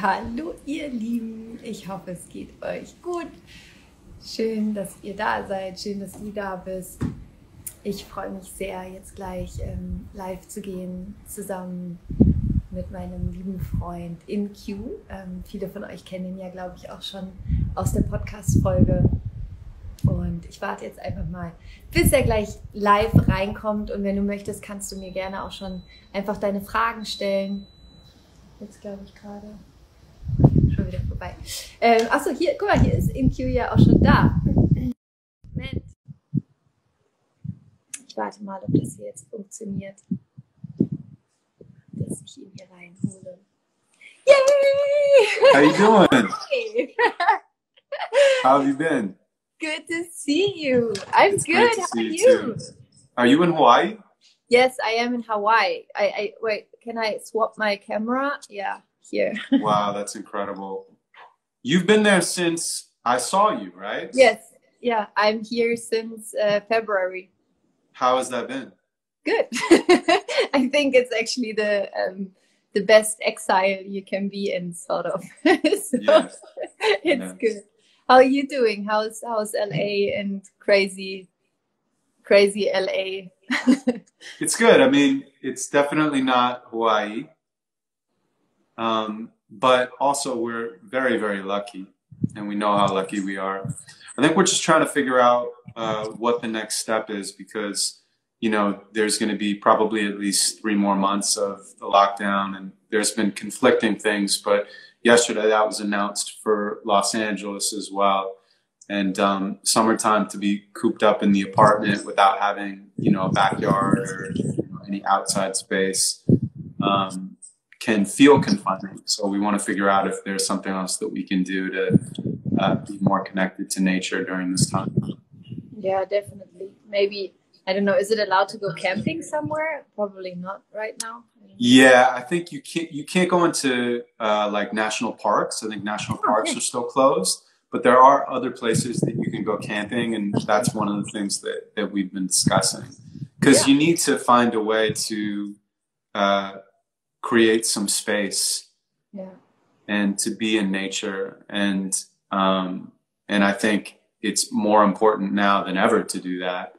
Hallo ihr Lieben, ich hoffe es geht euch gut. Schön, dass ihr da seid, schön, dass du da bist. Ich freue mich sehr, jetzt gleich live zu gehen, zusammen mit meinem lieben Freund InQ. Viele von euch kennen ihn ja, glaube ich, auch schon aus der Podcast-Folge. Und ich warte jetzt einfach mal, bis er gleich live reinkommt. Und wenn du möchtest, kannst du mir gerne auch schon einfach deine Fragen stellen. Jetzt glaube ich gerade schon wieder vorbei. Achso, hier, guck mal, hier ist InQ ja auch schon da. Moment. Ich warte mal, ob das hier jetzt funktioniert, dass ich ihn hier reinhole. Yay! How you doing? Hey. How have you been? Good to see you. I'm It's good. great to How see are you you? too. Are you in Hawaii? Yes, I am in Hawaii. I wait. Can I swap my camera? Yeah, here. Wow, that's incredible. You've been there since I saw you, right? Yes. Yeah, I'm here since February. How has that been? Good. I think it's actually the best exile you can be in, sort of. So Yes. it's Yes. good. How are you doing? How's LA and crazy LA? It's good. I mean, it's definitely not Hawaii. But also we're very, very lucky, and we know how lucky we are. I think we're just trying to figure out what the next step is because, you know, there's going to be probably at least 3 more months of the lockdown, and there's been conflicting things. But yesterday that was announced for Los Angeles as well. And summertime to be cooped up in the apartment without having, you know, a backyard or any outside space can feel confining. So we want to figure out if there's something else that we can do to be more connected to nature during this time. Yeah, definitely. Maybe, I don't know, is it allowed to go camping somewhere? Probably not right now. Yeah, I think you can't go into like national parks. I think national parks are still closed, but there are other places that you can go camping, and that's one of the things that we've been discussing. Because you need to find a way to create some space and to be in nature, and I think it's more important now than ever to do that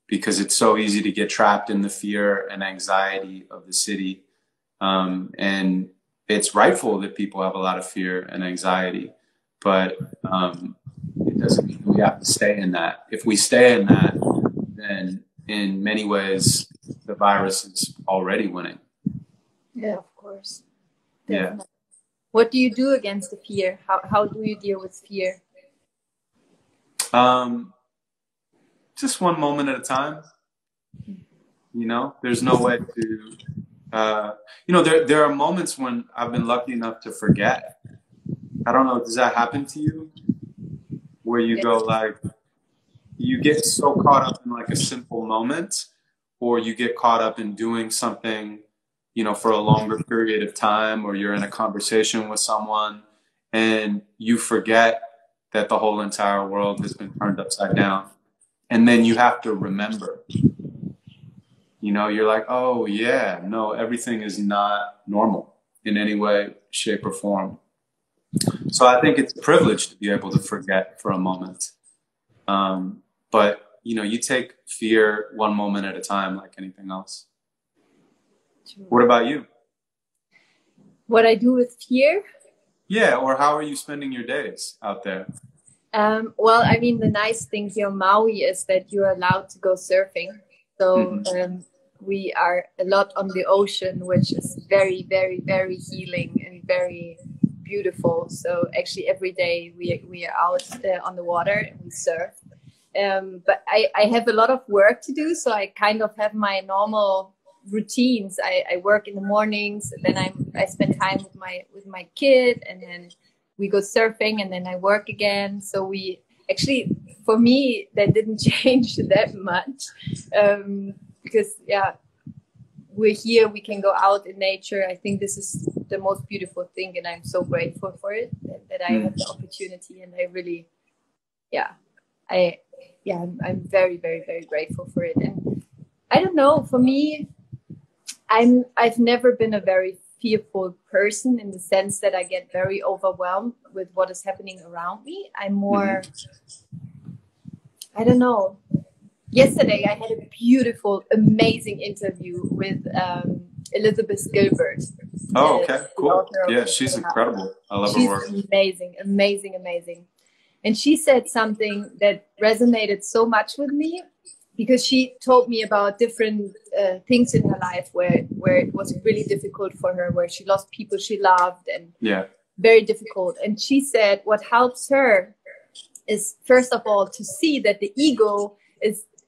because it's so easy to get trapped in the fear and anxiety of the city, and it's rightful that people have a lot of fear and anxiety, but it doesn't mean we have to stay in that. If we stay in that, then in many ways the virus is already winning. Yeah, of course. Yeah. Definitely. What do you do against the fear? How do you deal with fear? Just one moment at a time. You know, there's no way to, you know, there are moments when I've been lucky enough to forget. I don't know, does that happen to you? Where you go like, you get so caught up in like a simple moment, or you get caught up in doing something, you know, for a longer period of time, or you're in a conversation with someone and you forget that the whole entire world has been turned upside down. And then you have to remember, you know, you're like, oh yeah, no, everything is not normal in any way, shape or form. So I think it's a privilege to be able to forget for a moment. But, you know, you take fear one moment at a time like anything else. What about you? What I do with fear? Yeah, or how are you spending your days out there? Well, I mean, the nice thing here on Maui is that you're allowed to go surfing. So we are a lot on the ocean, which is very, very, very healing and very beautiful. So actually every day we are out on the water and we surf. But I have a lot of work to do, so I kind of have my normal routines. I work in the mornings, and then I spend time with my kid, and then we go surfing, and then I work again. So we actually, for me, that didn't change that much because we're here. We can go out in nature. I think this is the most beautiful thing, and I'm so grateful for it that I have the opportunity, and I really, I'm very, very, very grateful for it. And I don't know, for me, I've never been a very fearful person in the sense that I get very overwhelmed with what is happening around me. I'm more, I don't know. Yesterday, I had a beautiful, amazing interview with Elizabeth Gilbert. Oh, okay, cool. Yeah, she's incredible. I love her work. She's amazing, amazing, amazing. And she said something that resonated so much with me, because she told me about different things in her life where it was really difficult for her, where she lost people she loved, and very difficult. And she said what helps her is, first of all, to see that the ego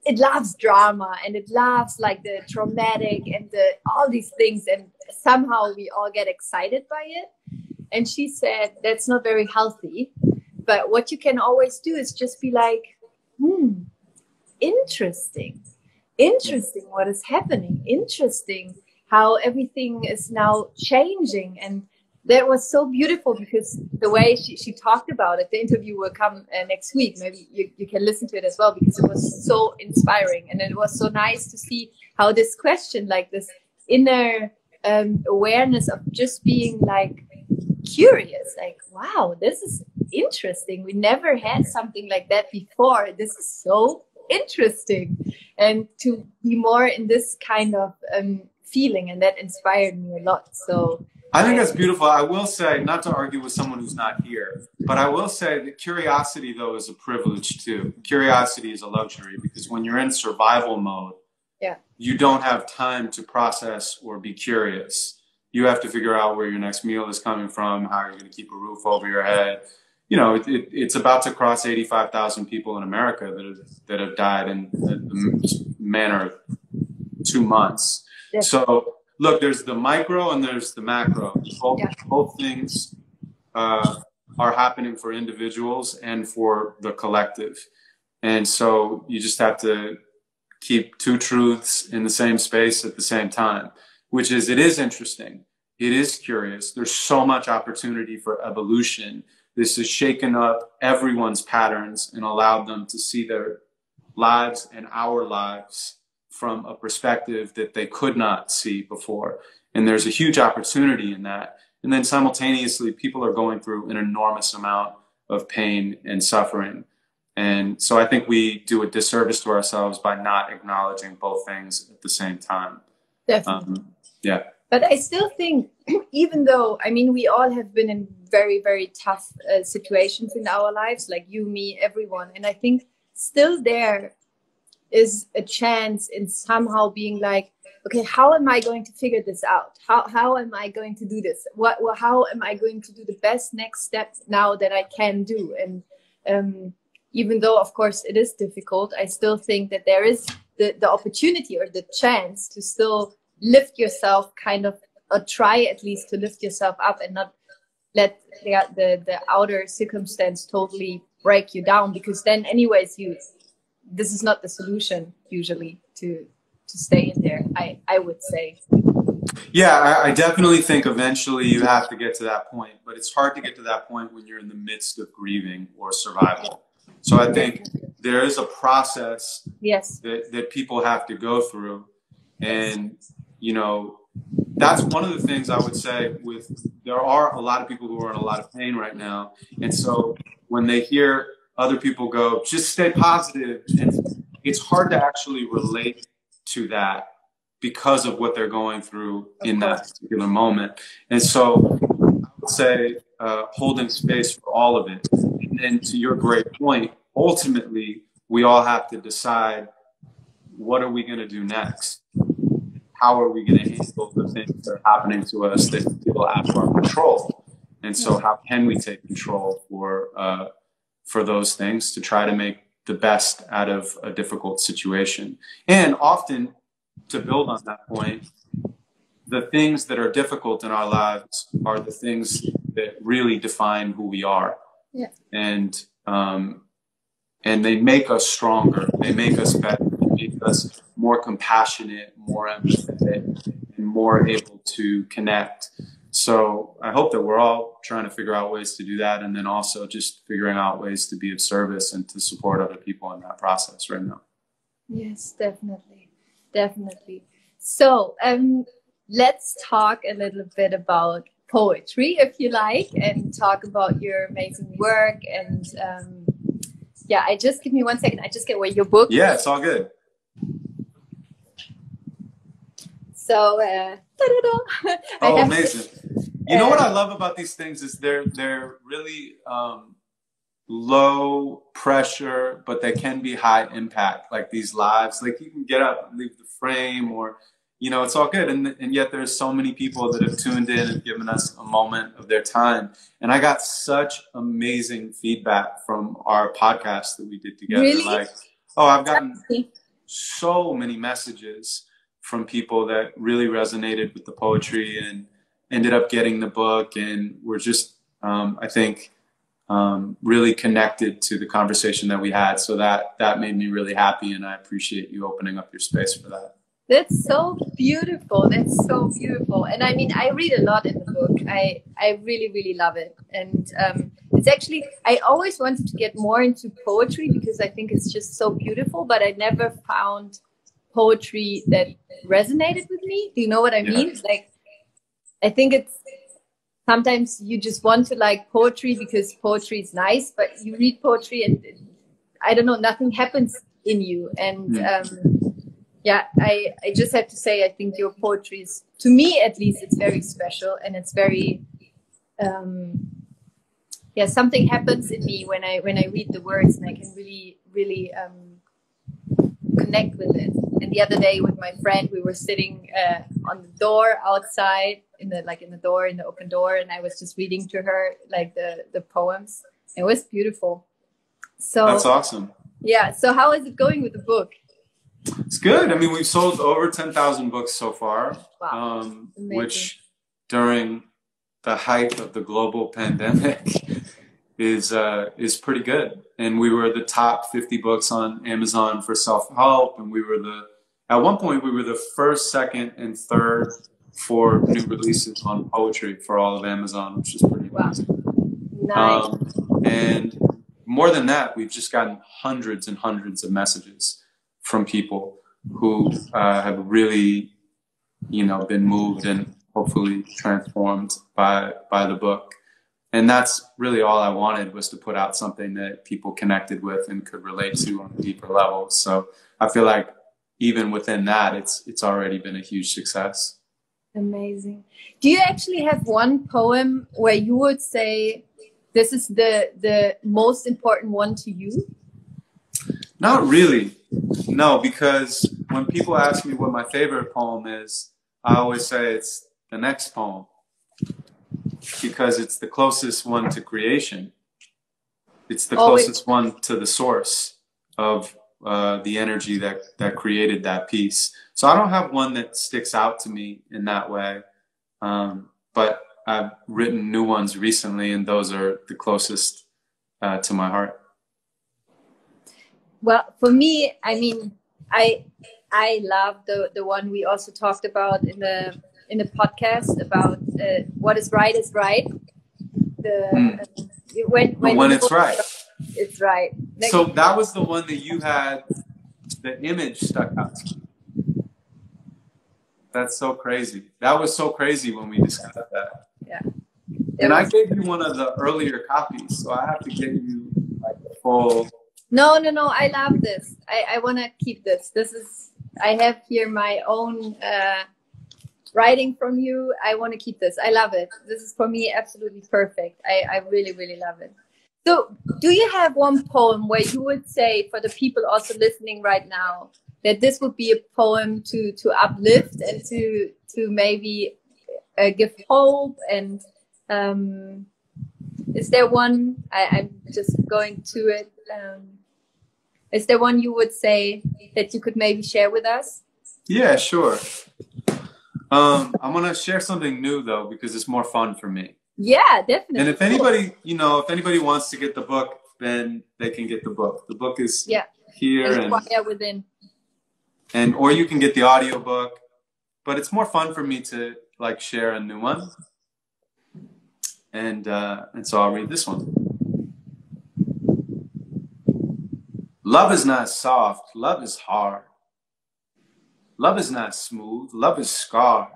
it loves drama, and it loves like the traumatic and all these things, and somehow we all get excited by it. And she said that's not very healthy. But what you can always do is just be like, interesting what is happening, interesting how everything is now changing. And that was so beautiful, because the way she talked about it, the interview will come next week. Maybe you can listen to it as well, because it was so inspiring. And it was so nice to see how this question, like this inner awareness of just being like curious, like, wow, this is interesting. We never had something like that before. This is so interesting. And to be more in this kind of feeling, and that inspired me a lot. So I think that's beautiful. I will say, not to argue with someone who's not here, but I will say that curiosity, though, is a privilege too. Curiosity is a luxury, because when you're in survival mode, you don't have time to process or be curious. You have to figure out where your next meal is coming from, how you're going to keep a roof over your head. You know, it's about to cross 85,000 people in America that have died in the manner of 2 months. So look, there's the micro and there's the macro. Both things are happening for individuals and for the collective. And so you just have to keep two truths in the same space at the same time, which is, it is interesting. It is curious. There's so much opportunity for evolution. This has shaken up everyone's patterns and allowed them to see their lives and our lives from a perspective that they could not see before. And there's a huge opportunity in that. And then simultaneously, people are going through an enormous amount of pain and suffering. And so I think we do a disservice to ourselves by not acknowledging both things at the same time. Definitely. But I still think, even though, I mean, we all have been in very, very tough situations in our lives, like you, me, everyone. And I think still there is a chance in somehow being like, okay, how am I going to figure this out? How am I going to do this? How am I going to do the best next step now that I can do? And even though, of course, it is difficult, I still think that there is the opportunity or the chance to still lift yourself, kind of, or try at least to lift yourself up, and not let the outer circumstance totally break you down, because then anyways, this is not the solution usually to stay in there, I would say. Yeah, I definitely think eventually you have to get to that point, but it's hard to get to that point when you're in the midst of grieving or survival. So I think there is a process that people have to go through. And, you know, that's one of the things I would say there are a lot of people who are in a lot of pain right now. And so when they hear other people go, just stay positive, and it's hard to actually relate to that because of what they're going through in that particular moment. And so I would say holding space for all of it. And then, to your great point, ultimately, we all have to decide, what are we going to do next? How are we going to handle the things that are happening to us that feel out of our control? And so how can we take control for those things to try to make the best out of a difficult situation? And often, to build on that point, the things that are difficult in our lives are the things that really define who we are. Yeah. And they make us stronger. They make us better. They make us more compassionate, more empathetic, and more able to connect. So I hope that we're all trying to figure out ways to do that, and then also just figuring out ways to be of service and to support other people in that process right now. Yes, definitely. Definitely. So let's talk a little bit about poetry, if you like, and talk about your amazing work. And yeah, give me 1 second. I just get away your book. Yeah, it's all good. So, oh, amazing. You know what I love about these things is they're really low pressure, but they can be high impact, like these lives. Like you can get up and leave the frame, or, you know, it's all good. And yet there's so many people that have tuned in and given us a moment of their time. And I got such amazing feedback from our podcast that we did together. Really? Like, oh, I've gotten so many messages from people that really resonated with the poetry and ended up getting the book, and were just, I think, really connected to the conversation that we had. So that made me really happy, and I appreciate you opening up your space for that. That's so beautiful. That's so beautiful. And I mean, I read a lot in the book. I really, really love it. And it's actually, I always wanted to get more into poetry because I think it's just so beautiful, but I never found poetry that resonated with me. Do you know what I mean? Yeah. Like, I think it's sometimes you just want to like poetry because poetry is nice, but you read poetry and I don't know, nothing happens in you. And yeah, I just have to say, I think your poetry is, to me at least, it's very special, and it's very, yeah, something happens in me when I read the words, and I can really, really connect with it. And the other day with my friend, we were sitting on the door outside, in the open door, and I was just reading to her like the poems. It was beautiful. So that's awesome. Yeah. So how is it going with the book? It's good. I mean, we've sold over 10,000 books so far, wow. Which during the height of the global pandemic is pretty good. And we were the top 50 books on Amazon for self-help. And at one point we were the first, second, and third for new releases on poetry for all of Amazon, which is pretty amazing. Nice. And more than that, we've just gotten hundreds and hundreds of messages from people who have really, you know, been moved and hopefully transformed by the book. And that's really all I wanted, was to put out something that people connected with and could relate to on a deeper level. So I feel like even within that, it's already been a huge success. Amazing. Do you actually have one poem where you would say this is the most important one to you? Not really. No, because when people ask me what my favorite poem is, I always say it's the next poem, because it's the closest one to creation. It's the closest one to the source of the energy that created that piece. So I don't have one that sticks out to me in that way, but I've written new ones recently, and those are the closest to my heart. Well, for me, I mean, I love the one we also talked about in the podcast about what is right is right. When it's right. It's right. So that was the one that you had, the image stuck out to you. That's so crazy. That was so crazy when we discussed that. Yeah. And I gave you one of the earlier copies, so I have to give you like the full. No. I love this. I want to keep this. I have here my own writing from you. I want to keep this. I love it. This is for me absolutely perfect. I really, really love it. So do you have one poem where you would say, for the people also listening right now, that this would be a poem to uplift and to maybe give hope? And is there one, I'm just going to it. Is there one you would say that you could maybe share with us? Yeah, sure. I'm going to share something new, though, because it's more fun for me. Yeah, definitely. And if anybody wants to get the book, then they can get the book. The book is here. Or you can get the audiobook. But it's more fun for me to like share a new one. And so I'll read this one. Love is not soft, love is hard. Love is not smooth, love is scarred.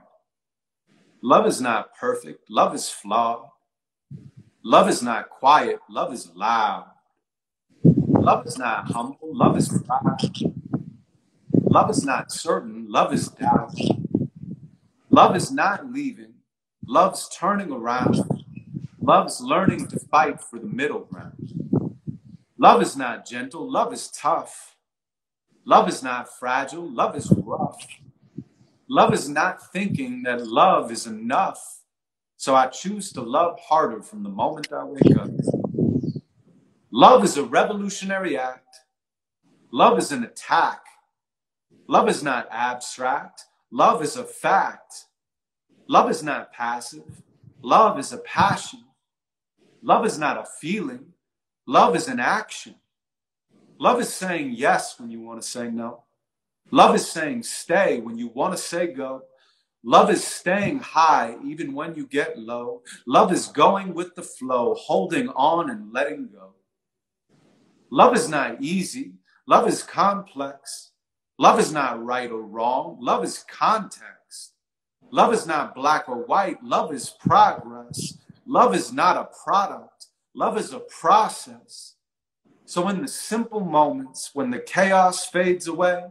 Love is not perfect. Love is flawed. Love is not quiet. Love is loud. Love is not humble. Love is proud. Love is not certain. Love is doubt. Love is not leaving. Love's turning around. Love's learning to fight for the middle ground. Love is not gentle. Love is tough. Love is not fragile. Love is rough. Love is not thinking that love is enough. So I choose to love harder from the moment I wake up. Love is a revolutionary act. Love is an attack. Love is not abstract. Love is a fact. Love is not passive. Love is a passion. Love is not a feeling. Love is an action. Love is saying yes when you want to say no. Love is saying stay when you want to say go. Love is staying high even when you get low. Love is going with the flow, holding on and letting go. Love is not easy. Love is complex. Love is not right or wrong. Love is context. Love is not black or white. Love is progress. Love is not a product. Love is a process. So in the simple moments, when the chaos fades away,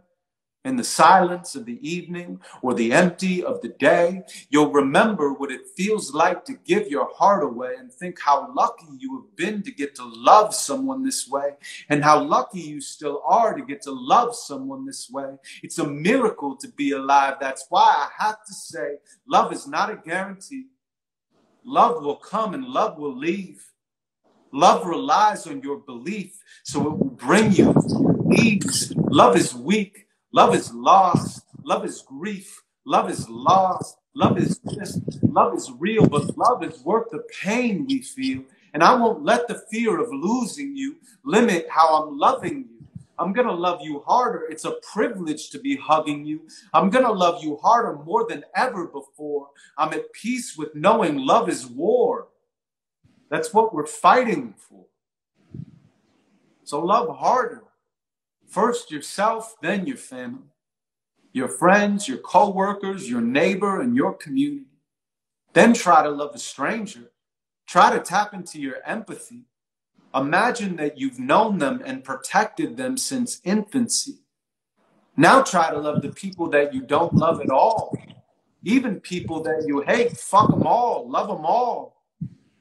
in the silence of the evening or the empty of the day, you'll remember what it feels like to give your heart away and think how lucky you have been to get to love someone this way and how lucky you still are to get to love someone this way. It's a miracle to be alive. That's why I have to say, love is not a guarantee. Love will come and love will leave. Love relies on your belief, so it will bring you to your knees. Love is weak. Love is lost. Love is grief. Love is lost. Love is this. Love is real, but love is worth the pain we feel. And I won't let the fear of losing you limit how I'm loving you. I'm going to love you harder. It's a privilege to be hugging you. I'm going to love you harder more than ever before. I'm at peace with knowing love is war. That's what we're fighting for. So love harder. First yourself, then your family, your friends, your co-workers, your neighbor, and your community. Then try to love a stranger. Try to tap into your empathy. Imagine that you've known them and protected them since infancy. Now try to love the people that you don't love at all. Even people that you hate, fuck them all, love them all.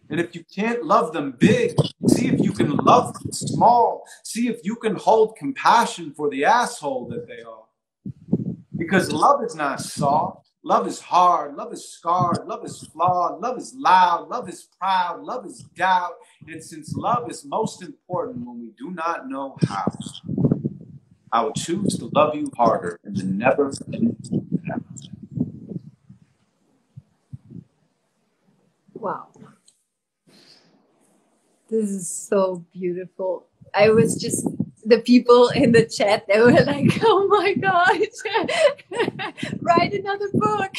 And if you can't love them big, see if you can love them small. See if you can hold compassion for the asshole that they are. Because love is not soft. Love is hard. Love is scarred. Love is flawed. Love is loud. Love is proud. Love is doubt. And since love is most important when we do not know how, I will choose to love you harder in the never ending. Wow. This is so beautiful. I was just, the people in the chat, they were like, oh my God, write another book.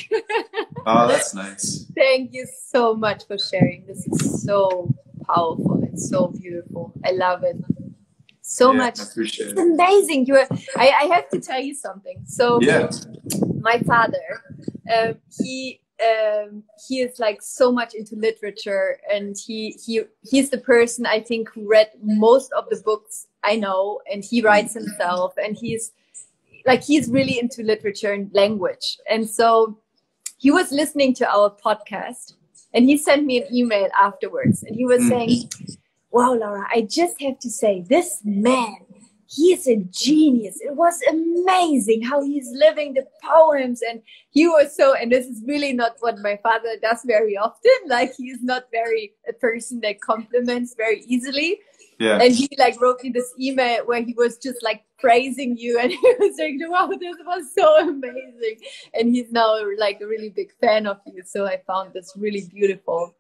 Oh, that's nice. Thank you so much for sharing. This is so powerful. It's so beautiful. I love it so much. I appreciate it. It's amazing. I have to tell you something. So my father, he is like so much into literature, and he's the person I think who read most of the books I know, and he writes himself, and he's really into literature and language. And so he was listening to our podcast, and he sent me an email afterwards, and he was saying, wow, Laura, I just have to say, this man, he is a genius. It was amazing how he's living the poems. And he was so, and this is really not what my father does very often. Like, he's not a person that compliments very easily. Yeah. And he wrote me this email where he was just praising you. And he was saying, wow, this was so amazing. And he's now a really big fan of you. So I found this really beautiful.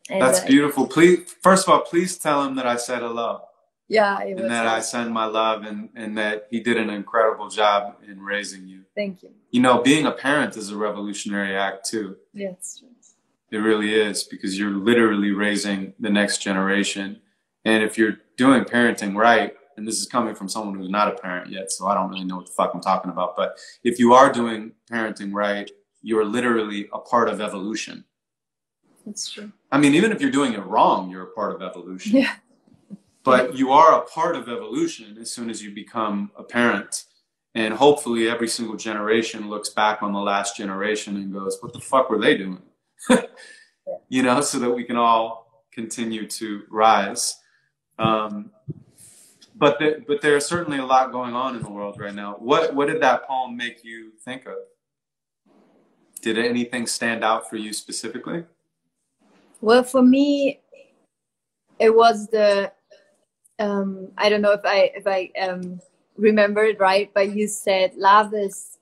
And, that's beautiful. Please, first of all, please tell him that I said hello. Yeah, and that I send my love, and that he did an incredible job in raising you. Thank you. You know, being a parent is a revolutionary act too. Yes. It really is, because you're literally raising the next generation. And if you're doing parenting right, and this is coming from someone who's not a parent yet, so I don't really know what the fuck I'm talking about, but if you are doing parenting right, you're literally a part of evolution. That's true. I mean, even if you're doing it wrong, you're a part of evolution. Yeah. But you are a part of evolution as soon as you become a parent. And hopefully every single generation looks back on the last generation and goes, what the fuck were they doing? You know, so that we can all continue to rise. But there's certainly a lot going on in the world right now. What did that poem make you think of? Did anything stand out for you specifically? Well, for me, it was the, I don't know if I remember it right, but you said love is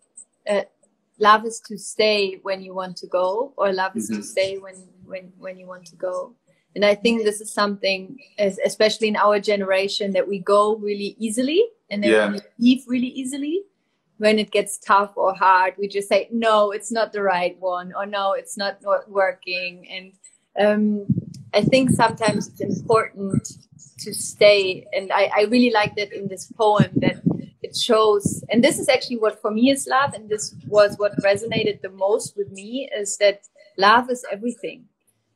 to stay when you want to go, or love is to stay when you want to go. And I think this is something, especially in our generation, that we go really easily and then we leave really easily. When it gets tough or hard, we just say, no, it's not the right one, or no, it's not working. And I think sometimes it's important to stay. And I really like that in this poem, that it shows, and this is actually what for me is love, and this was what resonated the most with me, is that love is everything.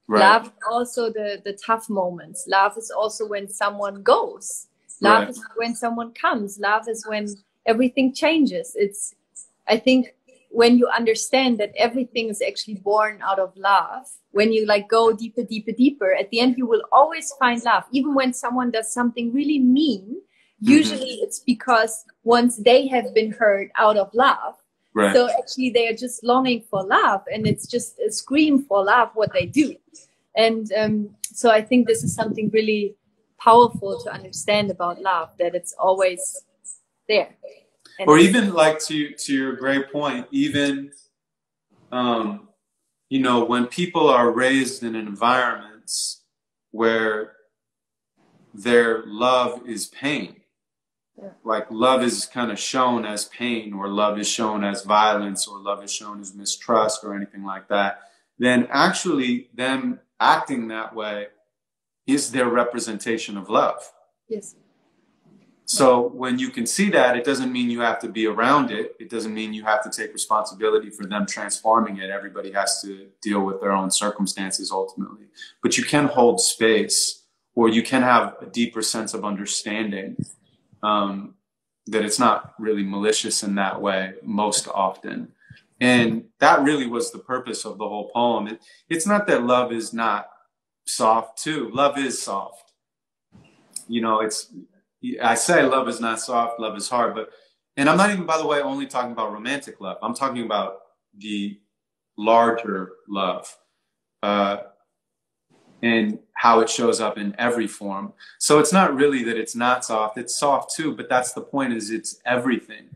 Right. Love is also the tough moments. Love is also when someone goes. Love is when someone comes. Love is when everything changes. I think when you understand that everything is actually born out of love, when you like go deeper, deeper, deeper, at the end you will always find love. Even when someone does something really mean, usually it's because once they have been hurt out of love. Right. So actually they are just longing for love, and it's just a scream for love what they do. And so I think this is something really powerful to understand about love, that it's always there. And or even like to your great point, even, you know, when people are raised in environments where their love is pain, like love is kind of shown as pain, or love is shown as violence, or love is shown as mistrust, or anything like that, then actually them acting that way is their representation of love. Yes. So when you can see that, it doesn't mean you have to be around it. It doesn't mean you have to take responsibility for them transforming it. Everybody has to deal with their own circumstances ultimately. But you can hold space, or you can have a deeper sense of understanding that it's not really malicious in that way most often. And that really was the purpose of the whole poem. It's not that love is not soft too. Love is soft. You know, I say love is not soft, love is hard, and I'm not even, by the way, only talking about romantic love. I'm talking about the larger love, and how it shows up in every form. So it's not really that it's not soft, it's soft too, but that's the point, is it's everything.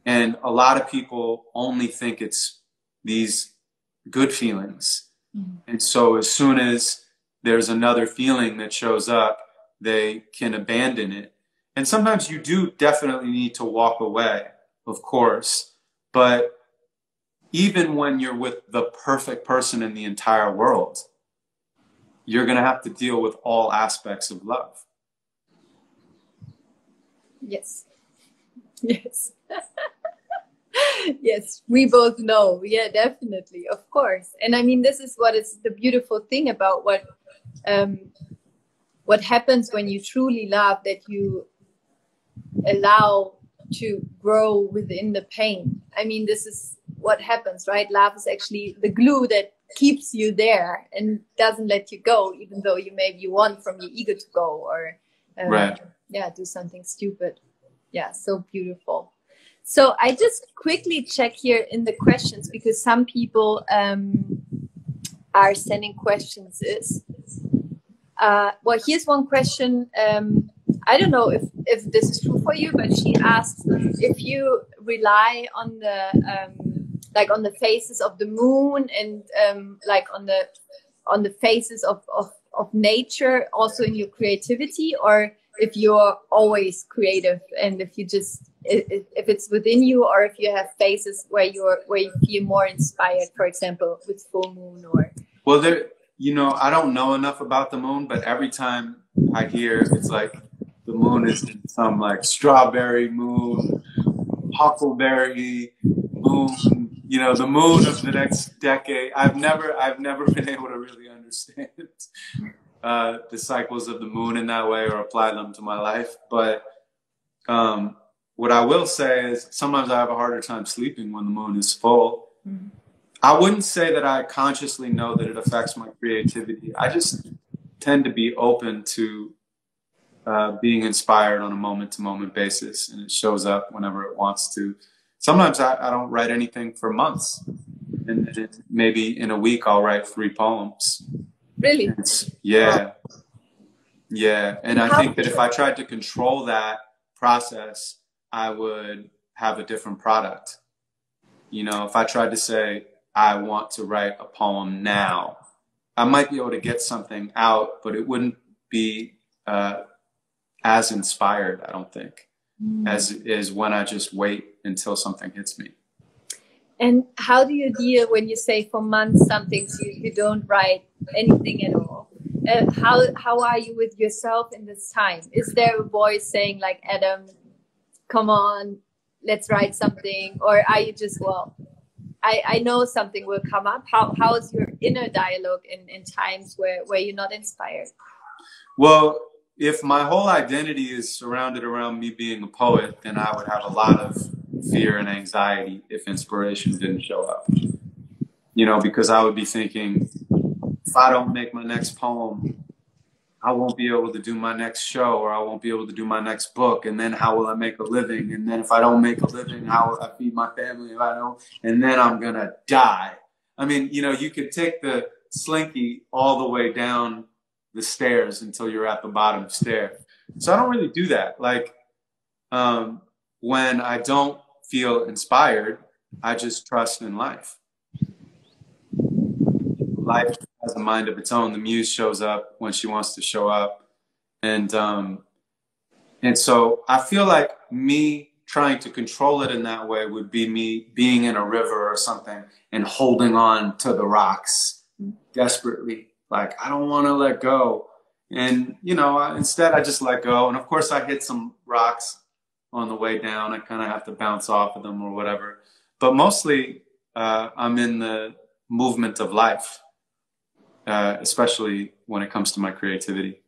And a lot of people only think it's these good feelings. Mm-hmm. And so as soon as there's another feeling that shows up, they can abandon it. And sometimes you do definitely need to walk away, of course. But even when you're with the perfect person in the entire world, you're going to have to deal with all aspects of love. Yes. Yes. Yes, we both know. Yeah, definitely. Of course. And I mean, this is what is the beautiful thing about what happens when you truly love, that you allow to grow within the pain. I mean, this is what happens, right? Love is actually the glue that keeps you there and doesn't let you go, even though you want from your ego to go, or do something stupid. Yeah, so beautiful. So I just quickly check here in the questions, because some people are sending questions. Well, here's one question. I don't know if this is true for you, but she asks if you rely on the like on the phases of the moon, and like on the phases of nature also in your creativity, or if you're always creative, and if it's within you, or if you have phases where you feel more inspired, for example, with full moon, or. Well, I don't know enough about the moon, but every time I hear, it's like the moon is in some like strawberry moon, huckleberry moon, you know, the moon of the next decade. I've never been able to really understand the cycles of the moon in that way or apply them to my life. But what I will say is sometimes I have a harder time sleeping when the moon is full. Mm-hmm. I wouldn't say that I consciously know that it affects my creativity. I just tend to be open to being inspired on a moment-to-moment basis, and it shows up whenever it wants to. Sometimes I don't write anything for months, and then maybe in a week I'll write 3 poems. Really? Yeah. Yeah. And I think that if I tried to control that process, I would have a different product. You know, if I tried to say, I want to write a poem now, I might be able to get something out, but it wouldn't be as inspired, I don't think, as is when I just wait until something hits me. And how do you deal when you say for months something you don't write anything at all? How are you with yourself in this time? Is there a voice saying like, Adam, come on, let's write something? Or are you just, well, I know something will come up. How is your inner dialogue in times where you're not inspired? Well, if my whole identity is surrounded around me being a poet, then I would have a lot of fear and anxiety if inspiration didn't show up. You know, because I would be thinking, if I don't make my next poem, I won't be able to do my next show, or I won't be able to do my next book. And then how will I make a living? And then if I don't make a living, how will I feed my family if I don't? And then I'm going to die. I mean, you know, you could take the slinky all the way down the stairs until you're at the bottom stair. So I don't really do that. Like, when I don't feel inspired, I just trust in life. Life has a mind of its own. The muse shows up when she wants to show up. And so I feel like me trying to control it in that way would be me being in a river or something and holding on to the rocks desperately. Like, I don't want to let go. And, you know, instead I just let go. And of course I hit some rocks on the way down. I kind of have to bounce off of them or whatever. But mostly I'm in the movement of life. Especially when it comes to my creativity.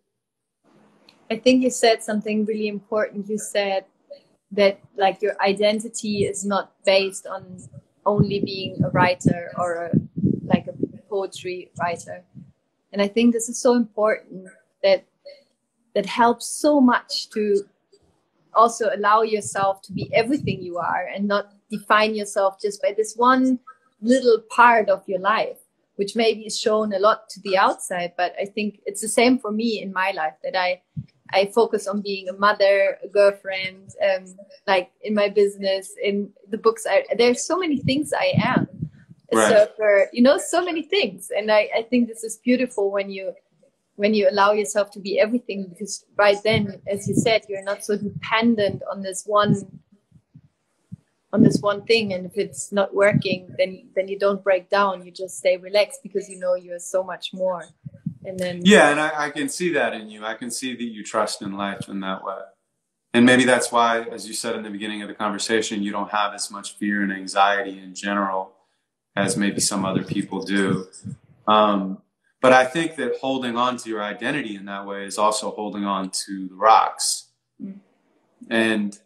I think you said something really important. You said that like your identity is not based on only being a writer or like a poetry writer. And I think this is so important, that helps so much to also allow yourself to be everything you are and not define yourself just by this one little part of your life, which maybe is shown a lot to the outside. But I think it's the same for me in my life, that I focus on being a mother, a girlfriend, like in my business, in the books. There's so many things I am. A surfer, you know, so many things. And I think this is beautiful when you allow yourself to be everything, because right then, as you said, you're not so dependent on this one thing. And if it's not working, then you don't break down. You just stay relaxed because you know you're so much more. And then and I can see that in you. I can see that you trust in life in that way. And maybe that's why, as you said in the beginning of the conversation, you don't have as much fear and anxiety in general as maybe some other people do. But I think that holding on to your identity in that way is also holding on to the rocks. And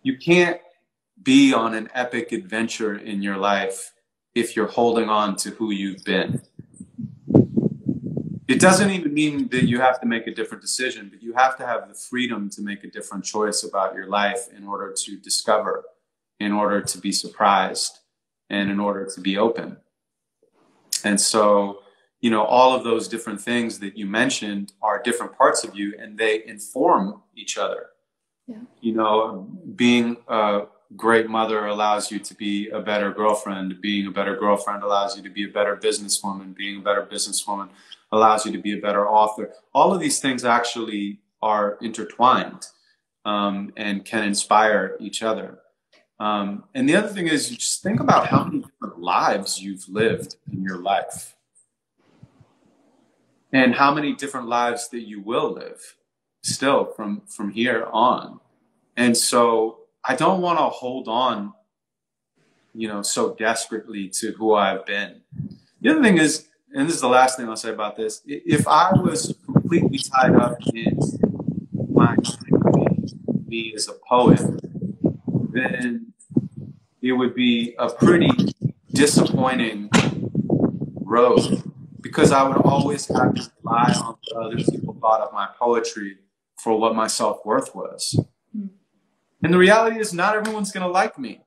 you can't be on an epic adventure in your life if you're holding on to who you've been. It doesn't even mean that you have to make a different decision, but you have to have the freedom to make a different choice about your life in order to discover, in order to be surprised, and in order to be open. And so, you know, all of those different things that you mentioned are different parts of you, and they inform each other. Yeah. You know, being a great mother allows you to be a better girlfriend. Being a better girlfriend allows you to be a better businesswoman. Being a better businesswoman allows you to be a better author. All of these things actually are intertwined and can inspire each other. And the other thing is, you just think about how many different lives you've lived in your life and how many different lives that you will live still from here on. And so I don't want to hold on you know, so desperately to who I've been. The other thing is, and this is the last thing I'll say about this, if I was completely tied up in my me as a poet, then it would be a pretty disappointing road, because I would always have to rely on what other people thought of my poetry for what my self-worth was. And the reality is, not everyone's going to like me.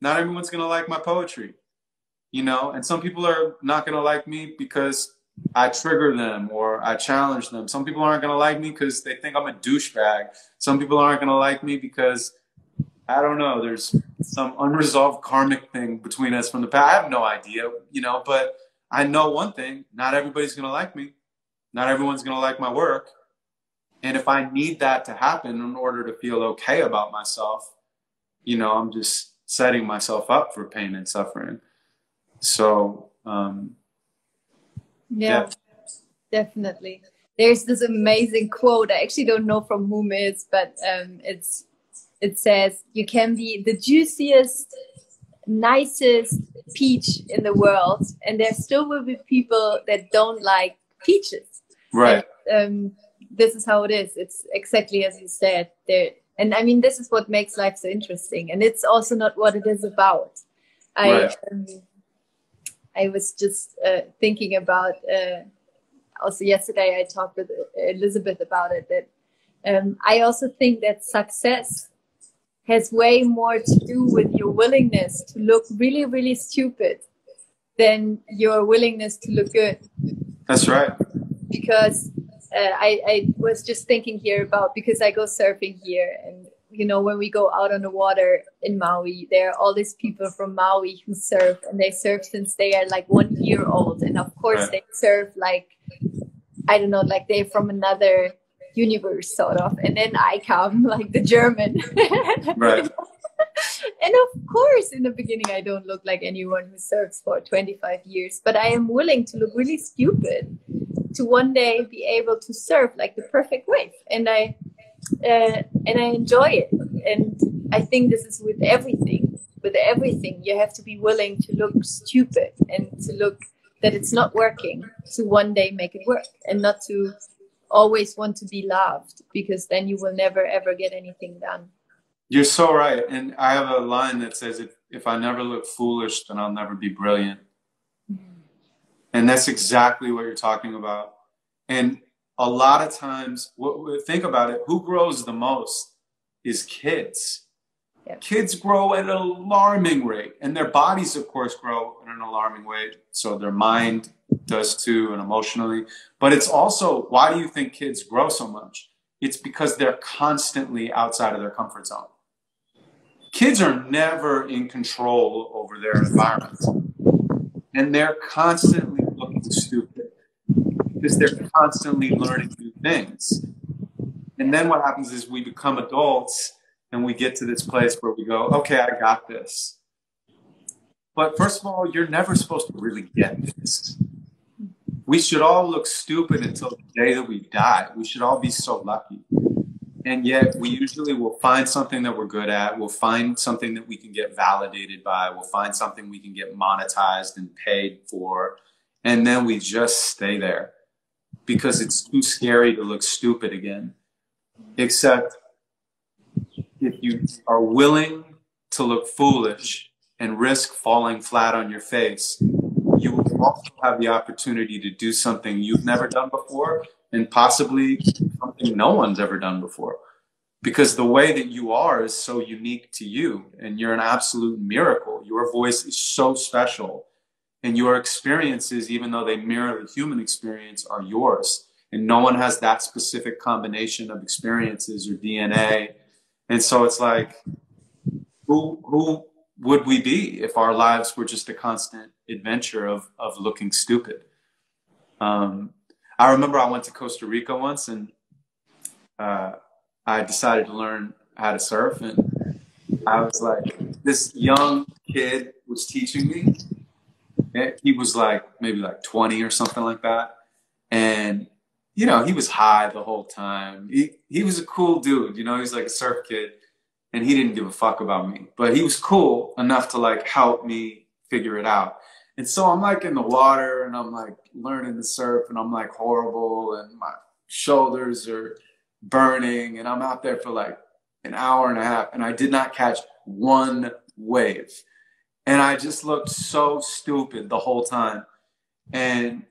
Not everyone's going to like my poetry, you know, and some people are not going to like me because I trigger them or I challenge them. Some people aren't going to like me because they think I'm a douchebag. Some people aren't going to like me because, I don't know, there's some unresolved karmic thing between us from the past. I have no idea, you know, but I know one thing: not everybody's going to like me. Not everyone's going to like my work. And if I need that to happen in order to feel okay about myself, you know, I'm just setting myself up for pain and suffering. So, yeah, definitely. There's this amazing quote. I actually don't know from whom it is, but it says, you can be the juiciest, nicest peach in the world, and there still will be people that don't like peaches. Right. And, this is how it is. It's exactly as you said there. And I mean, this is what makes life so interesting. And it's also not what it is about. I was just thinking about, also yesterday I talked with Elizabeth about it, that I also think that success has way more to do with your willingness to look really, really stupid than your willingness to look good. That's right. Because I was just thinking here about, because I go surfing here, and you know, when we go out on the water in Maui, there are all these people from Maui who surf, and they surf since they are like 1 year old, and of course they surf like, I don't know, like they're from another universe sort of, and then I come like the German. Right. And of course in the beginning I don't look like anyone who surfs for 25 years, but I am willing to look really stupid to one day be able to surf like the perfect wave, and I enjoy it. And I think this is with everything. With everything, you have to be willing to look stupid and to look that it's not working, to one day make it work, and not to always want to be loved, because then you will never ever get anything done. You're so right. And I have a line that says, if I never look foolish, then I'll never be brilliant. And that's exactly what you're talking about. And a lot of times, think about it, who grows the most is kids. Yeah. Kids grow at an alarming rate, and their bodies, of course, grow at an alarming rate. So their mind does too, and emotionally. But it's also, why do you think kids grow so much? It's because they're constantly outside of their comfort zone. Kids are never in control over their environment. And they're constantly looking stupid because they're constantly learning new things. And then what happens is we become adults and we get to this place where we go, okay, I got this. But first of all, you're never supposed to really get this. We should all look stupid until the day that we die. We should all be so lucky. And yet we usually will find something that we're good at. We'll find something that we can get validated by. We'll find something we can get monetized and paid for. And then we just stay there because it's too scary to look stupid again. Except if you are willing to look foolish and risk falling flat on your face, you will also have the opportunity to do something you've never done before, and possibly something no one's ever done before. Because the way that you are is so unique to you, and you're an absolute miracle. Your voice is so special, and your experiences, even though they mirror the human experience, are yours. And no one has that specific combination of experiences or DNA. And so it's like, who would we be if our lives were just a constant adventure of looking stupid? I remember I went to Costa Rica once, and I decided to learn how to surf. And I was like, this young kid was teaching me. He was like maybe like 20 or something like that. And, you know, he was high the whole time. He was a cool dude, you know, he was like a surf kid. and he didn't give a fuck about me, but he was cool enough to like help me figure it out. And so I'm like in the water and I'm like learning to surf and I'm like horrible and my shoulders are burning and I'm out there for like an hour and a half and I did not catch one wave. And I just looked so stupid the whole time. And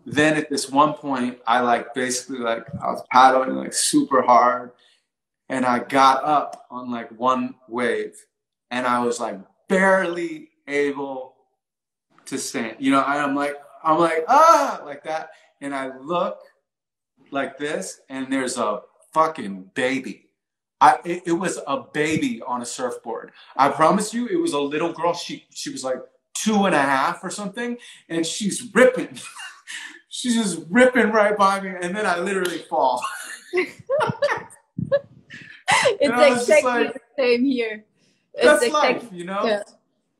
then at this one point, I like basically like I was paddling like super hard and I got up on like one wave and I was like barely able to stand. You know, I'm like, ah, like that. And I look like this and there's a fucking baby. It was a baby on a surfboard. I promise you, it was a little girl. She was like 2.5 or something, and she's ripping. She's just ripping right by me, and then I literally fall. It's exactly the same here. That's life, you know? Yeah.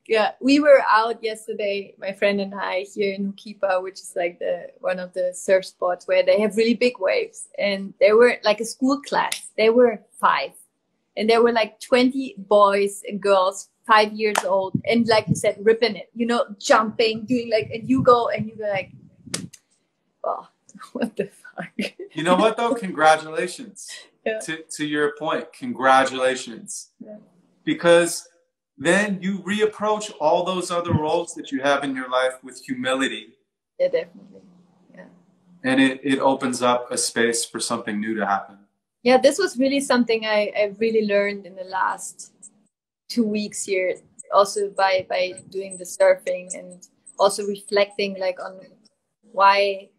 Yeah, we were out yesterday, my friend and I, here in Hukipa, which is like one of the surf spots where they have really big waves. And there were like a school class. They were 5. And there were like 20 boys and girls, 5 years old. And like you said, ripping it, you know, jumping, doing like, and you go like, oh, what the fuck? You know what though? Congratulations. Yeah. To your point, congratulations. Yeah. Because then you reapproach all those other roles that you have in your life with humility. Yeah, definitely. Yeah. And it opens up a space for something new to happen. Yeah, this was really something I really learned in the last 2 weeks here, also by doing the surfing and also reflecting like on why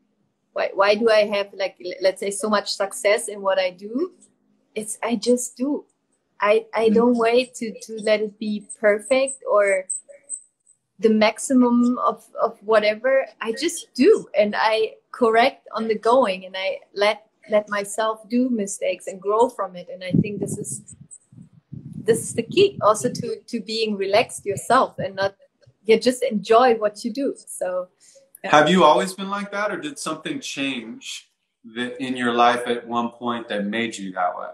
do I have like, let's say, so much success in what I do? I just do. I don't wait to let it be perfect or the maximum of whatever. I just do, and I correct on the going, and I let myself do mistakes and grow from it. And I think this is the key also to being relaxed yourself and not just enjoy what you do. So yeah. Have you always been like that, or did something change in your life at one point that made you that way?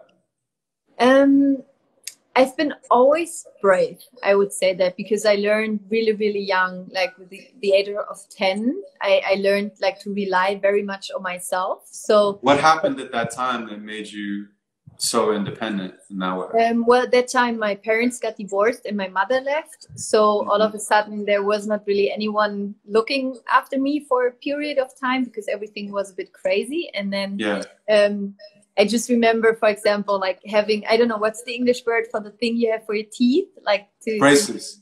I've been always brave, I would say that, because I learned really, really young, like with the age of 10, I learned like to rely very much on myself. So what happened at that time that made you so independent in that way? Well, at that time, my parents got divorced and my mother left. So all of a sudden, there was not really anyone looking after me for a period of time because everything was a bit crazy. And then I just remember, for example, like having, I don't know, what's the English word for the thing you have for your teeth? Like braces.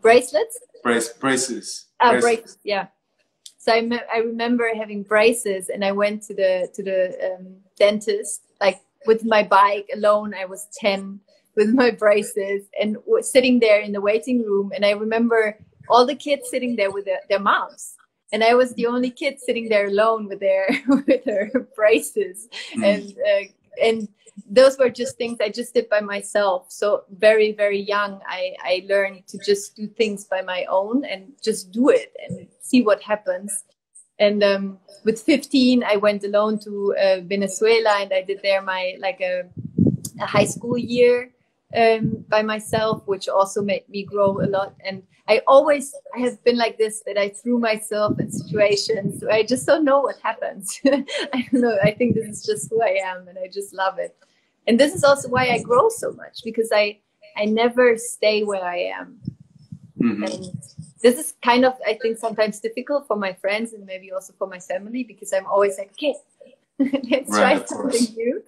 Bracelets? Braces. Braces, yeah. So I remember having braces and I went to the dentist, like with my bike alone. I was 10 with my braces and sitting there in the waiting room. And I remember all the kids sitting there with their moms. And I was the only kid sitting there alone with their braces, and those were just things I just did by myself. So very, very young, I learned to just do things by my own and just do it and see what happens. And with 15, I went alone to Venezuela, and I did there a high school year by myself, which also made me grow a lot. And I have been like this, that I threw myself in situations where I just don't know what happens. I don't know. I think this is just who I am, and I just love it. And this is also why I grow so much, because I never stay where I am. Mm-hmm. And this is kind of, I think, sometimes difficult for my friends and maybe also for my family, because I'm always like, okay, let's try something new.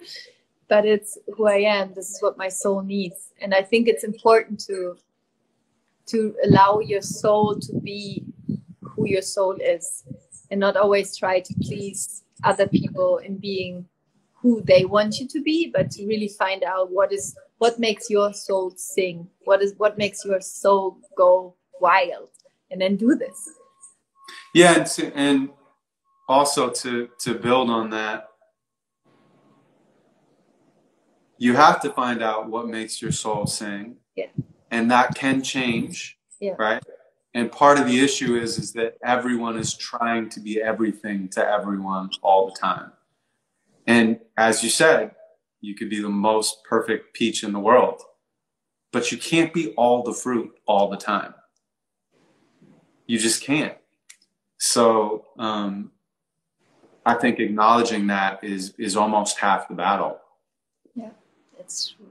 But it's who I am. This is what my soul needs. And I think it's important to allow your soul to be who your soul is, and not always try to please other people in being who they want you to be, but to really find out what makes your soul sing, what makes your soul go wild, and then do this. Yeah, and also to build on that, you have to find out what makes your soul sing. Yeah. And that can change, yeah. Right? And part of the issue is that everyone is trying to be everything to everyone all the time. And as you said, you could be the most perfect peach in the world. but you can't be all the fruit all the time. You just can't. So I think acknowledging that is almost half the battle. Yeah, it's true.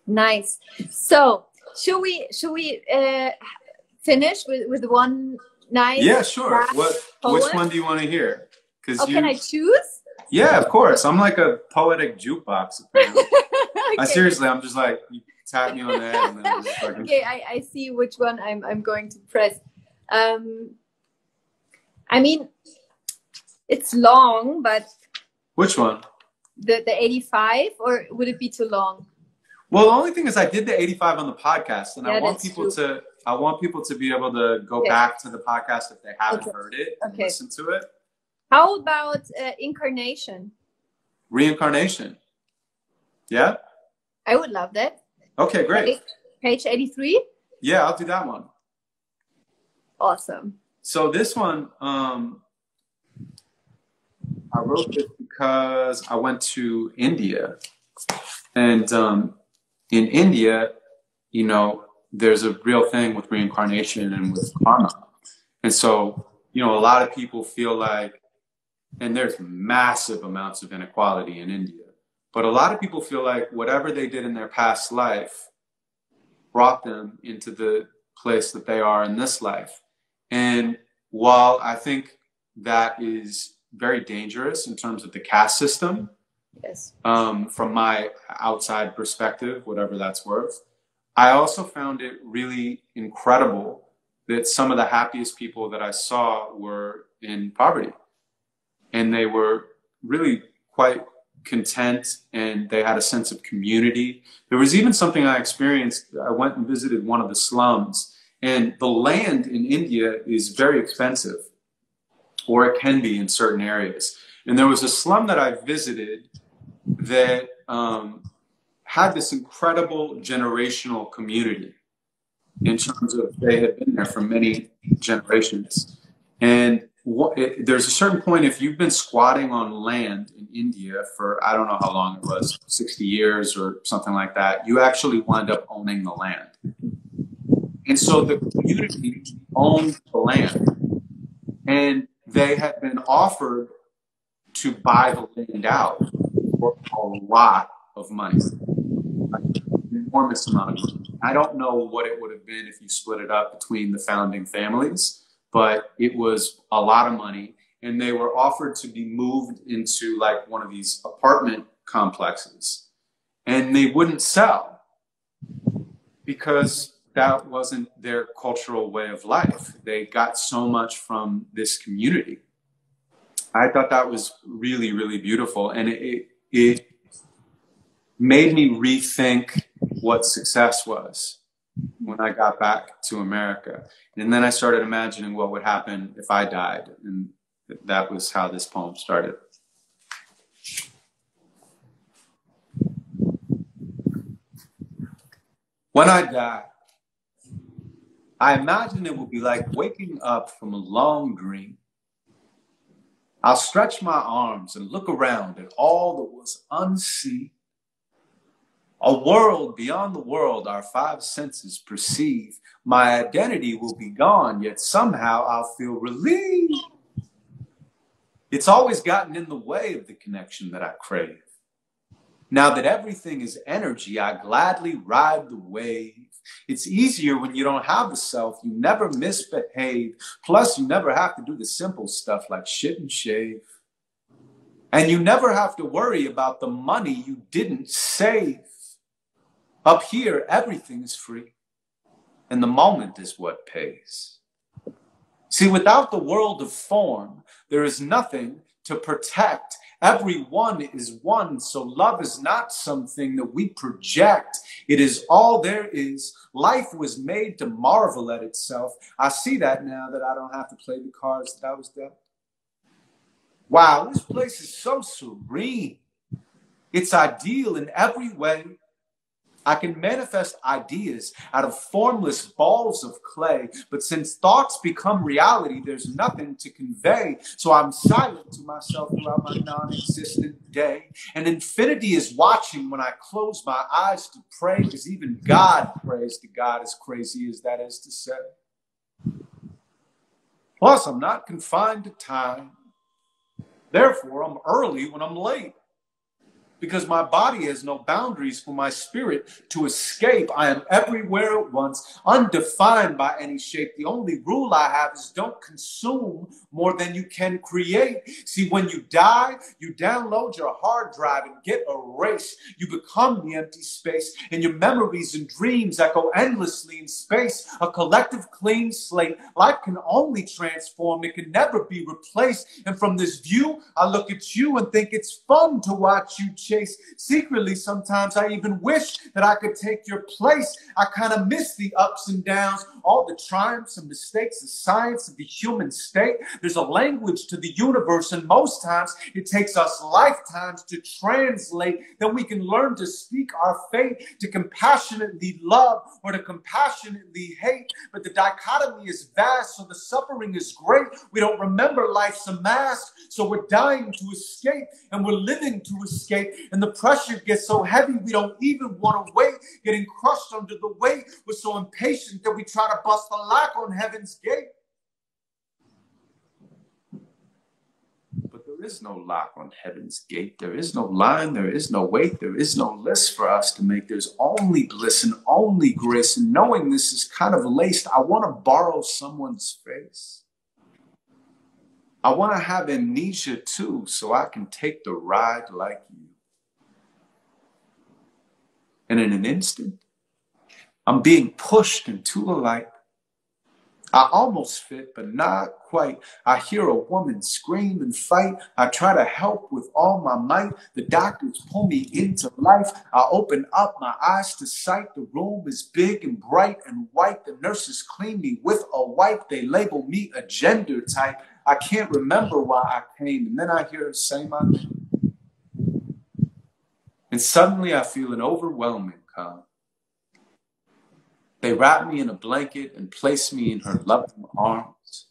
Nice. So should we finish with one nice? Yeah, sure. Poem? Which one do you want to hear? Can I choose? Yeah, of course. I'm like a poetic jukebox. Apparently. Okay. Seriously, I'm just like, you tap me on the head. And then just fucking... Okay, I see which one I'm going to press. I mean, it's long, but which one? The 85, or would it be too long? Well, the only thing is I did the 85 on the podcast, and yeah, I want people to be able to go back to the podcast if they haven't heard it and listen to it. How about incarnation? Reincarnation. Yeah? I would love that. Okay, great. Page 83? Yeah, I'll do that one. Awesome. So this one, I wrote this because I went to India. And in India, you know, there's a real thing with reincarnation and with karma. And so, you know, a lot of people feel like, and there's massive amounts of inequality in India, but a lot of people feel like whatever they did in their past life brought them into the place that they are in this life. And while I think that is very dangerous in terms of the caste system, yes, from my outside perspective, whatever that's worth, I also found it really incredible that some of the happiest people that I saw were in poverty. And they were really quite content, and they had a sense of community. There was even something I experienced. I went and visited one of the slums, and the land in India is very expensive, or it can be in certain areas. And there was a slum that I visited that had this incredible generational community in terms of they had been there for many generations. And there's a certain point, if you've been squatting on land in India for, I don't know how long it was, 60 years or something like that, you actually wind up owning the land. And so the community owned the land, and they had been offered to buy the land out for a lot of money, like an enormous amount of money. I don't know what it would have been if you split it up between the founding families, but it was a lot of money, and they were offered to be moved into like one of these apartment complexes, and they wouldn't sell because that wasn't their cultural way of life. They got so much from this community. I thought that was really, really beautiful, and it made me rethink what success was when I got back to America. And then I started imagining what would happen if I died. And that was how this poem started. When I die, I imagine it will be like waking up from a long dream. I'll stretch my arms and look around at all that was unseen. A world beyond the world our five senses perceive. My identity will be gone, yet somehow I'll feel relieved. It's always gotten in the way of the connection that I crave. Now that everything is energy, I gladly ride the wave. It's easier when you don't have the self. You never misbehave. Plus, you never have to do the simple stuff like shit and shave. And you never have to worry about the money you didn't save. Up here, everything is free, and the moment is what pays. See, without the world of form, there is nothing to protect. Everyone is one, so love is not something that we project. It is all there is. Life was made to marvel at itself. I see that now that I don't have to play the cards that I was dealt. Wow, this place is so serene. It's ideal in every way. I can manifest ideas out of formless balls of clay, but since thoughts become reality, there's nothing to convey. So I'm silent to myself throughout my non-existent day. And infinity is watching when I close my eyes to pray, because even God prays to God, as crazy as that is to say. Plus, I'm not confined to time. Therefore, I'm early when I'm late. Because my body has no boundaries for my spirit to escape. I am everywhere at once, undefined by any shape. The only rule I have is don't consume more than you can create. See, when you die, you download your hard drive and get erased. You become the empty space, and your memories and dreams echo endlessly in space. A collective clean slate. Life can only transform. It can never be replaced. And from this view, I look at you and think it's fun to watch you chase. Secretly, sometimes I even wish that I could take your place. I kind of miss the ups and downs, all the triumphs and mistakes, the science of the human state. There's a language to the universe, and most times it takes us lifetimes to translate. Then we can learn to speak our fate, to compassionately love or to compassionately hate. But the dichotomy is vast, so the suffering is great. We don't remember life's a mask, so we're dying to escape, and we're living to escape. And the pressure gets so heavy, we don't even want to wait, getting crushed under the weight. We're so impatient that we try to bust the lock on heaven's gate. But there is no lock on heaven's gate. There is no line. There is no wait. There is no list for us to make. There's only bliss and only grace. And knowing this is kind of laced, I want to borrow someone's face. I want to have amnesia too, so I can take the ride like you. And in an instant, I'm being pushed into the light. I almost fit, but not quite. I hear a woman scream and fight. I try to help with all my might. The doctors pull me into life. I open up my eyes to sight. The room is big and bright and white. The nurses clean me with a wipe. They label me a gender type. I can't remember why I came. And then I hear her say my name. And suddenly I feel an overwhelming calm. They wrap me in a blanket and place me in her loving arms.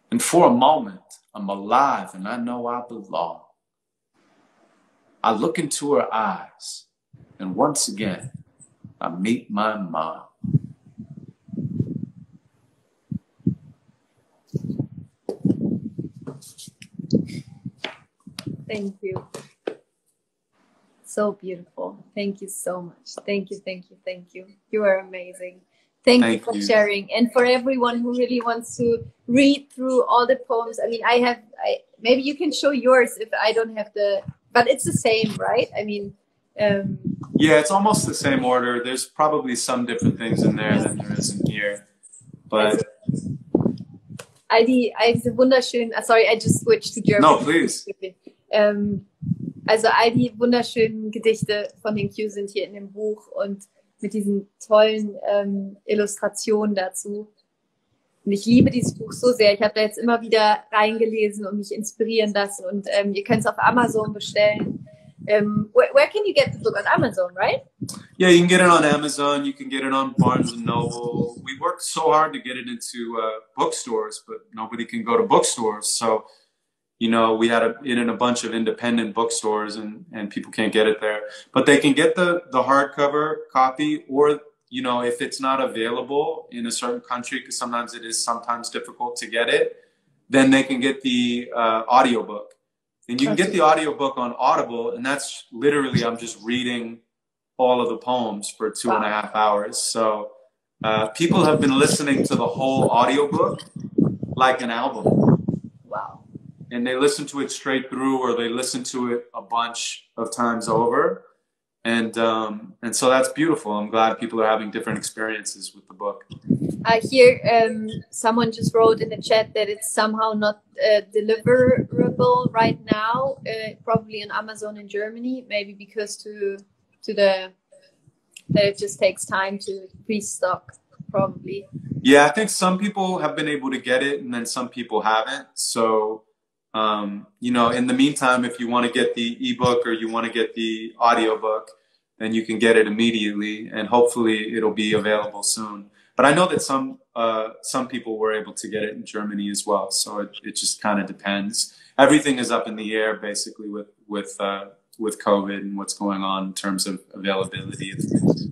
And for a moment, I'm alive and I know I belong. I look into her eyes, and once again, I meet my mom. Thank you. So beautiful. Thank you so much. Thank you, thank you, thank you. You are amazing. Thank you for sharing. And for everyone who really wants to read through all the poems, I mean, maybe you can show yours if I don't have but it's the same, right? I mean, yeah, it's almost the same order. There's probably some different things in there than there is in here. But all diese wunderschönen, sorry, I just switched to German. No, please. Also all die wunderschönen Gedichte von den Q sind hier in dem Buch und mit diesen tollen Illustrationen dazu. Und ich liebe dieses Buch so sehr. Ich habe da jetzt immer wieder reingelesen und mich inspirieren lassen. Und ihr könnt es auf Amazon bestellen. Where can you get the book? On Amazon, right? Yeah, you can get it on Amazon. You can get it on Barnes & Noble. We worked so hard to get it into bookstores, but nobody can go to bookstores. So, you know, we had it in a bunch of independent bookstores and people can't get it there. But they can get the hardcover copy, or, you know, if it's not available in a certain country, because sometimes it is sometimes difficult to get it, then they can get the audiobook. And you can get the audiobook on Audible, and that's literally, I'm just reading all of the poems for 2.5 hours. So people have been listening to the whole audiobook like an album. Wow. And they listen to it straight through, or they listen to it a bunch of times over. And so that's beautiful. I'm glad people are having different experiences with the book. Here, someone just wrote in the chat that it's somehow not deliverable right now, probably on Amazon in Germany, maybe because that it just takes time to restock, probably. Yeah, I think some people have been able to get it, and then some people haven't. So, you know, in the meantime, if you want to get the ebook or you want to get the audiobook, then you can get it immediately, and hopefully it'll be available soon. But I know that some people were able to get it in Germany as well, so it just kind of depends. Everything is up in the air basically with COVID and what's going on in terms of availability of things.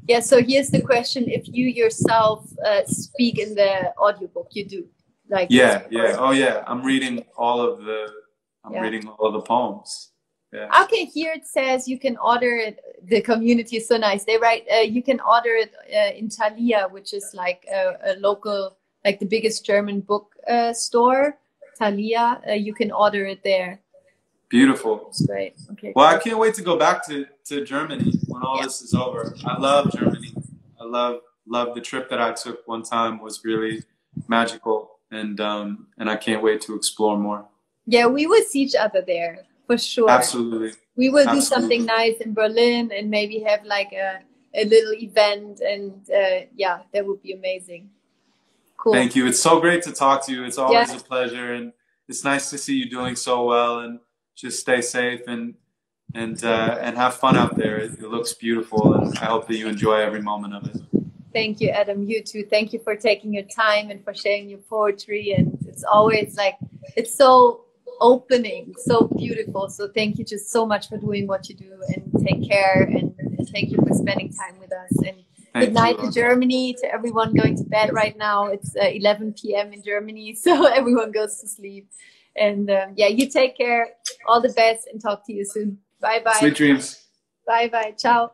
Yeah, so here's the question: if you yourself speak in the audiobook, you do, like oh yeah, I'm reading all of the poems. Yeah. Okay, here it says you can order it. The community is so nice. They write you can order it in Thalia, which is like a local, like the biggest German book store. Thalia, you can order it there. Beautiful. That's great. Okay. Well, I can't wait to go back to Germany when all this is over. I love Germany. I love the trip that I took one time was really magical, and I can't wait to explore more. Yeah, we will see each other there for sure. Absolutely. We will do something nice in Berlin and maybe have like a little event, and yeah, that would be amazing. Cool. Thank you. It's so great to talk to you. It's always a pleasure, and it's nice to see you doing so well, and just stay safe and have fun out there. It looks beautiful, and I hope that you enjoy every moment of it. Thank you, Adam. You too. Thank you for taking your time and for sharing your poetry. And it's always like, it's so opening, so beautiful. So thank you just so much for doing what you do, and take care, and thank you for spending time with us. And good night to Germany, to everyone going to bed right now. It's 11 p.m. in Germany, so everyone goes to sleep. And yeah, you take care. All the best, and talk to you soon. Bye-bye. Sweet dreams. Bye-bye. Ciao.